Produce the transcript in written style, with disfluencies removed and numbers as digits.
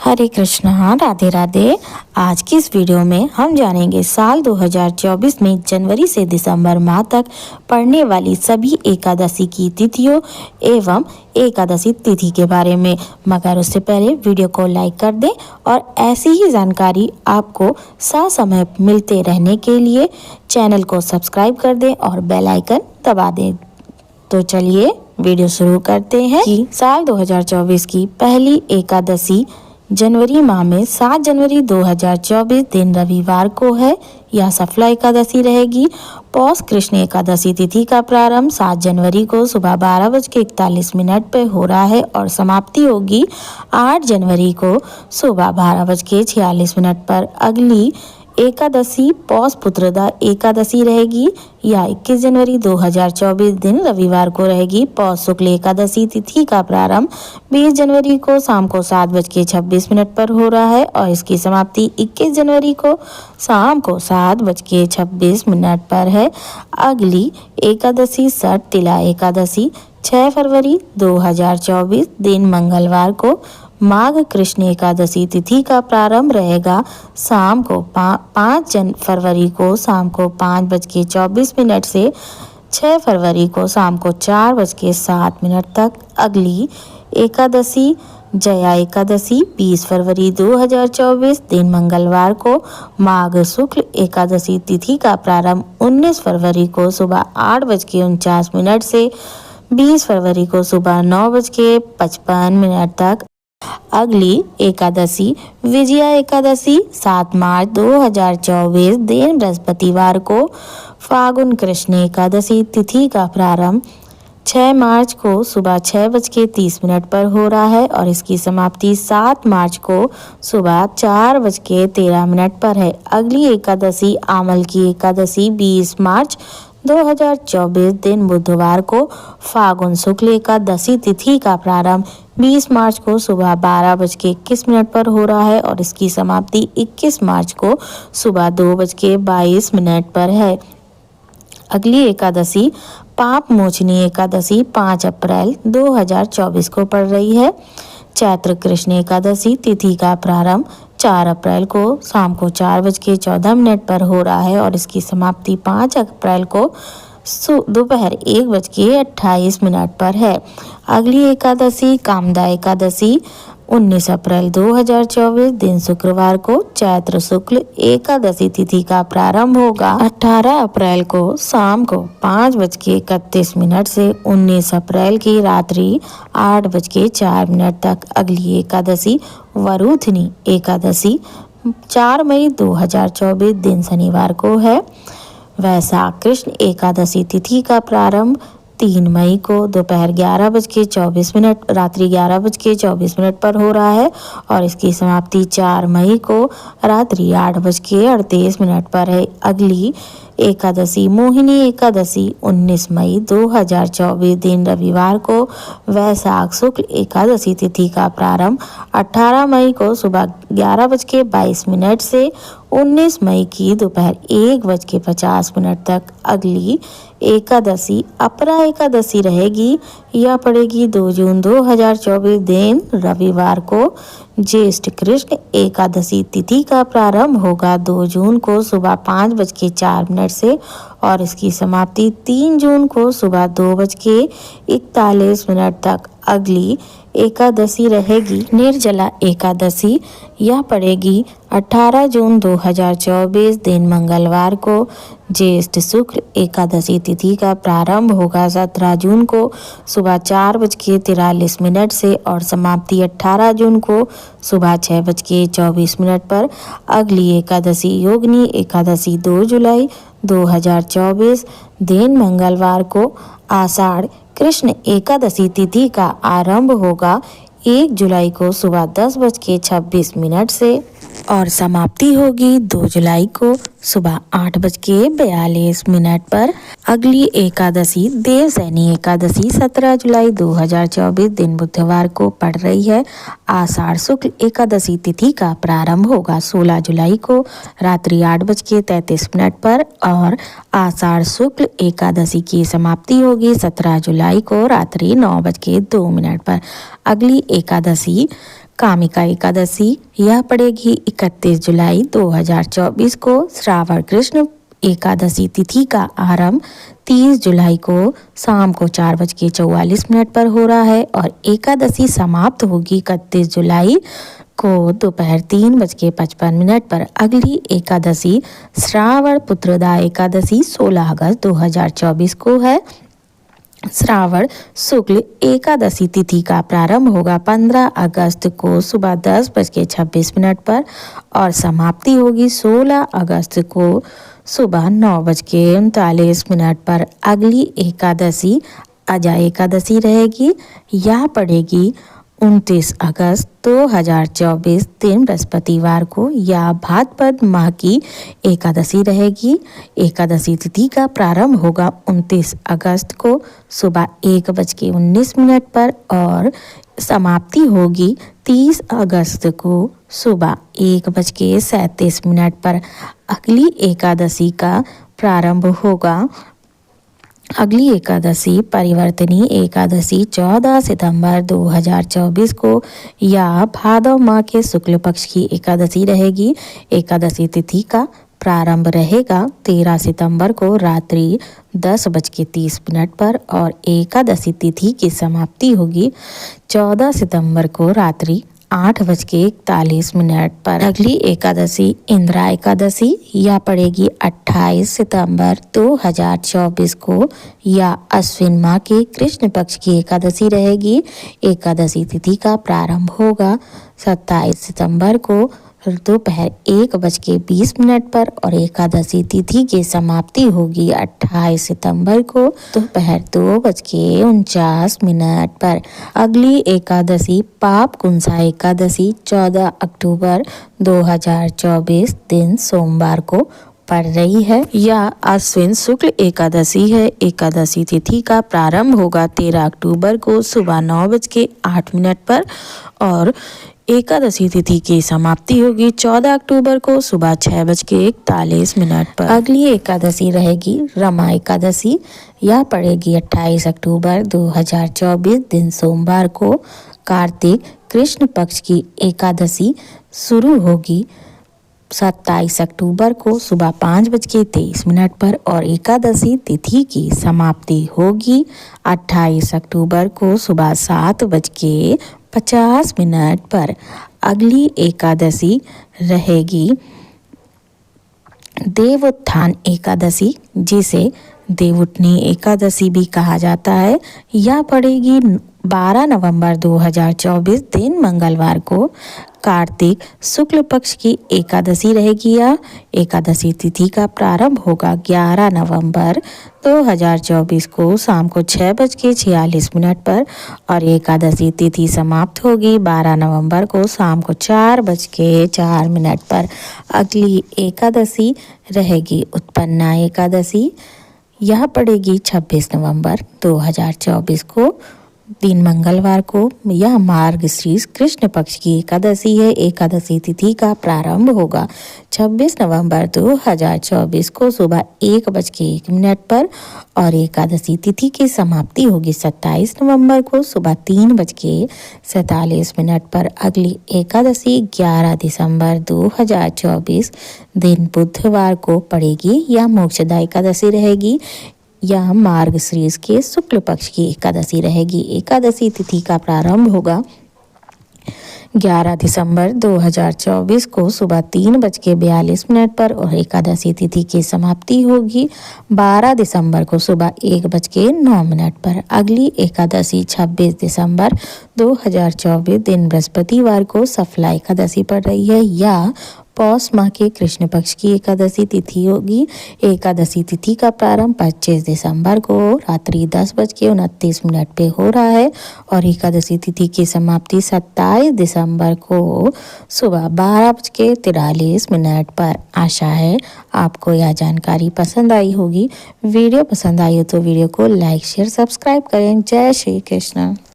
हरे कृष्णा, राधे राधे। आज की इस वीडियो में हम जानेंगे साल 2024 में जनवरी से दिसंबर माह तक पड़ने वाली सभी एकादशी की तिथियों एवं एकादशी तिथि के बारे में। मगर उससे पहले वीडियो को लाइक कर दें और ऐसी ही जानकारी आपको ससमय मिलते रहने के लिए चैनल को सब्सक्राइब कर दें और बेल आइकन दबा दें। तो चलिए वीडियो शुरू करते हैं कि साल 2024 की पहली एकादशी जनवरी माह में 7 जनवरी 2024 दिन रविवार को है। यह सफला एकादशी रहेगी। पौष कृष्ण एकादशी तिथि का प्रारंभ 7 जनवरी को सुबह 12:41 पर हो रहा है और समाप्ति होगी 8 जनवरी को सुबह 12:46 पर। अगली एकादशी पौष पुत्रदा एकादशी रहेगी। यह 21 जनवरी 2024 दिन रविवार को रहेगी। पौष शुक्ल एकादशी तिथि का प्रारंभ 20 जनवरी को शाम को 7:26 पर हो रहा है और इसकी समाप्ति 21 जनवरी को शाम को 7:26 पर है। अगली एकादशी षठ तिला एकादशी 6 फरवरी 2024 दिन मंगलवार को माघ कृष्ण एकादशी तिथि का प्रारंभ रहेगा शाम को 5 फरवरी को शाम को 5:24 से 6 फरवरी को शाम को 4:07 तक। अगली एकादशी जया एकादशी 20 फरवरी 2024 दिन मंगलवार को माघ शुक्ल एकादशी तिथि का प्रारंभ 19 फरवरी को सुबह 8:49 से 20 फरवरी को सुबह 9:55 तक। अगली एकादशी विजया एकादशी 7 मार्च 2024 दिन बृहस्पतिवार को फागुन कृष्ण एकादशी तिथि का प्रारंभ 6 मार्च को सुबह 6:30 पर हो रहा है और इसकी समाप्ति 7 मार्च को सुबह 4:13 पर है। अगली एकादशी आमल की एकादशी 20 मार्च 2024 दिन बुधवार को फागुन शुक्ल एकादशी तिथि का प्रारंभ 20 मार्च को सुबह 12:21 पर हो रहा है और इसकी समाप्ति 21 मार्च को सुबह 2:22 पर है। अगली एकादशी पाप मोचनी एकादशी 5 अप्रैल 2024 को पड़ रही है। चैत्र कृष्ण एकादशी तिथि का प्रारंभ 4 अप्रैल को शाम को 4:14 पर हो रहा है और इसकी समाप्ति 5 अप्रैल को दोपहर 1:28 पर है। अगली एकादशी कामदा एकादशी 19 अप्रैल 2024 दिन शुक्रवार को चैत्र शुक्ल एकादशी तिथि का प्रारंभ होगा 18 अप्रैल को शाम को 5:31 से 19 अप्रैल की रात्रि 8:04 तक। अगली एकादशी वरुथनी एकादशी 4 मई 2024 दिन शनिवार को है। वैशाख कृष्ण एकादशी तिथि का प्रारंभ 3 मई को दोपहर 11:24 रात्रि 11:24 पर हो रहा है और इसकी समाप्ति 4 मई को रात्रि 8:38 पर है। अगली एकादशी मोहिनी एकादशी 19 मई 2024 दिन रविवार को वैशाख शुक्ल एकादशी तिथि का प्रारंभ 18 मई को सुबह 11:22 से 19 मई की दोपहर 1:50 तक। अगली एकादशी अपरा एकादशी रहेगी। यह पड़ेगी 2 जून 2024 दिन रविवार को। ज्येष्ठ कृष्ण एकादशी तिथि का प्रारंभ होगा 2 जून को सुबह 5:04 से और इसकी समाप्ति 3 जून को सुबह 2:41 तक। अगली एकादशी रहेगी निर्जला एकादशी। यह पड़ेगी 18 जून 2024 दिन मंगलवार को। ज्येष्ठ शुक्ल एकादशी तिथि का प्रारंभ होगा 17 जून को सुबह 4:43 से और समाप्ति 18 जून को सुबह 6:24 पर। अगली एकादशी योगिनी एकादशी 2 जुलाई 2024 दिन मंगलवार को आषाढ़ कृष्ण एकादशी तिथि का आरंभ होगा 1 जुलाई को सुबह 10:26 से और समाप्ति होगी 2 जुलाई को सुबह 8:42 पर। अगली एकादशी देवसैनी एकादशी 17 जुलाई 2024 दिन बुधवार को पड़ रही है। आषाढ़ शुक्ल एकादशी तिथि का प्रारंभ होगा 16 जुलाई को रात्रि 8:33 पर और आषाढ़ शुक्ल एकादशी की समाप्ति होगी 17 जुलाई को रात्रि 9:02 पर। अगली एकादशी कामिका एकादशी यह पड़ेगी 31 जुलाई 2024 को। श्रावण कृष्ण एकादशी तिथि का आरंभ 30 जुलाई को शाम को 4:44 पर हो रहा है और एकादशी समाप्त होगी 31 जुलाई को दोपहर 3:55 पर। अगली एकादशी श्रावण पुत्रदा एकादशी 16 अगस्त 2024 को है। श्रावण शुक्ल एकादशी तिथि का प्रारंभ होगा 15 अगस्त को सुबह 10:26 पर और समाप्ति होगी 16 अगस्त को सुबह 9:39 पर। अगली एकादशी अजा एकादशी रहेगी। यह पड़ेगी 29 अगस्त 2024 दिन बृहस्पतिवार को। या भाद्रपद माह की एकादशी रहेगी। एकादशी तिथि का प्रारंभ होगा 29 अगस्त को सुबह 1:19 पर और समाप्ति होगी 30 अगस्त को सुबह 1:37 पर। अगली एकादशी का प्रारंभ होगा अगली एकादशी परिवर्तनी एकादशी 14 सितंबर 2024 को। या भादव माह के शुक्ल पक्ष की एकादशी रहेगी। एकादशी तिथि का प्रारंभ रहेगा 13 सितंबर को रात्रि 10:30 पर और एकादशी तिथि की समाप्ति होगी 14 सितंबर को रात्रि 8:41 पर। अगली एकादशी इंदिरा एकादशी यह पड़ेगी 28 सितंबर 2024 को। या अश्विन माह के कृष्ण पक्ष की एकादशी रहेगी। एकादशी तिथि का प्रारंभ होगा 27 सितंबर को दोपहर 1:20 पर और एकादशी तिथि की समाप्ति होगी 28 सितंबर को दोपहर 2:49 पर। अगली एकादशी पाप कुंसा एकादशी 14 अक्टूबर 2024 दिन सोमवार को पड़ रही है। यह अश्विन शुक्ल एकादशी है। एकादशी तिथि का प्रारंभ होगा 13 अक्टूबर को सुबह 9:08 पर और एकादशी तिथि की समाप्ति होगी 14 अक्टूबर को सुबह 6:41 पर। अगली एकादशी रहेगी रमा एकादशी। यह पड़ेगी 28 अक्टूबर 2024 दिन सोमवार को। कार्तिक कृष्ण पक्ष की एकादशी शुरू होगी 27 अक्टूबर को सुबह 5:23 पर और एकादशी तिथि की समाप्ति होगी 28 अक्टूबर को सुबह 7:50 पर। अगली एकादशी रहेगी देवोत्थान एकादशी जिसे देवउठनी एकादशी भी कहा जाता है। यह पड़ेगी 12 नवंबर 2024 दिन मंगलवार को। कार्तिक शुक्ल पक्ष की एकादशी रहेगी। यह एकादशी तिथि का प्रारंभ होगा 11 नवंबर 2024 को शाम को 6:46 पर और एकादशी तिथि समाप्त होगी 12 नवंबर को शाम को 4:04 पर। अगली एकादशी रहेगी उत्पन्ना एकादशी। यह पड़ेगी 26 नवंबर 2024 को दिन मंगलवार को। यह मार्गशीर्ष कृष्ण पक्ष की एकादशी है। एकादशी तिथि का प्रारंभ होगा 26 नवंबर 2024 को सुबह 1:01 पर और एकादशी तिथि की समाप्ति होगी 27 नवंबर को सुबह 3:47 पर। अगली एकादशी 11 दिसंबर 2024 दिन बुधवार को पड़ेगी। यह मोक्षदा एकादशी रहेगी। यह मार्गशीर्ष के शुक्ल पक्ष की एकादशी रहेगी। एकादशी तिथि का प्रारंभ होगा 11 दिसंबर 2024 को सुबह 3:42 पर और एकादशी तिथि की समाप्ति होगी 12 दिसंबर को सुबह 1:09 पर। अगली एकादशी 26 दिसंबर 2024 दिन बृहस्पतिवार को सफला एकादशी पड़ रही है। या पौष माह के कृष्ण पक्ष की एकादशी तिथि होगी। एकादशी तिथि का प्रारंभ 25 दिसंबर को रात्रि 10:29 पे हो रहा है और एकादशी तिथि की समाप्ति 27 दिसंबर को सुबह 12:43 पर। आशा है आपको यह जानकारी पसंद आई होगी। वीडियो पसंद आई हो तो वीडियो को लाइक शेयर सब्सक्राइब करें। जय श्री कृष्ण।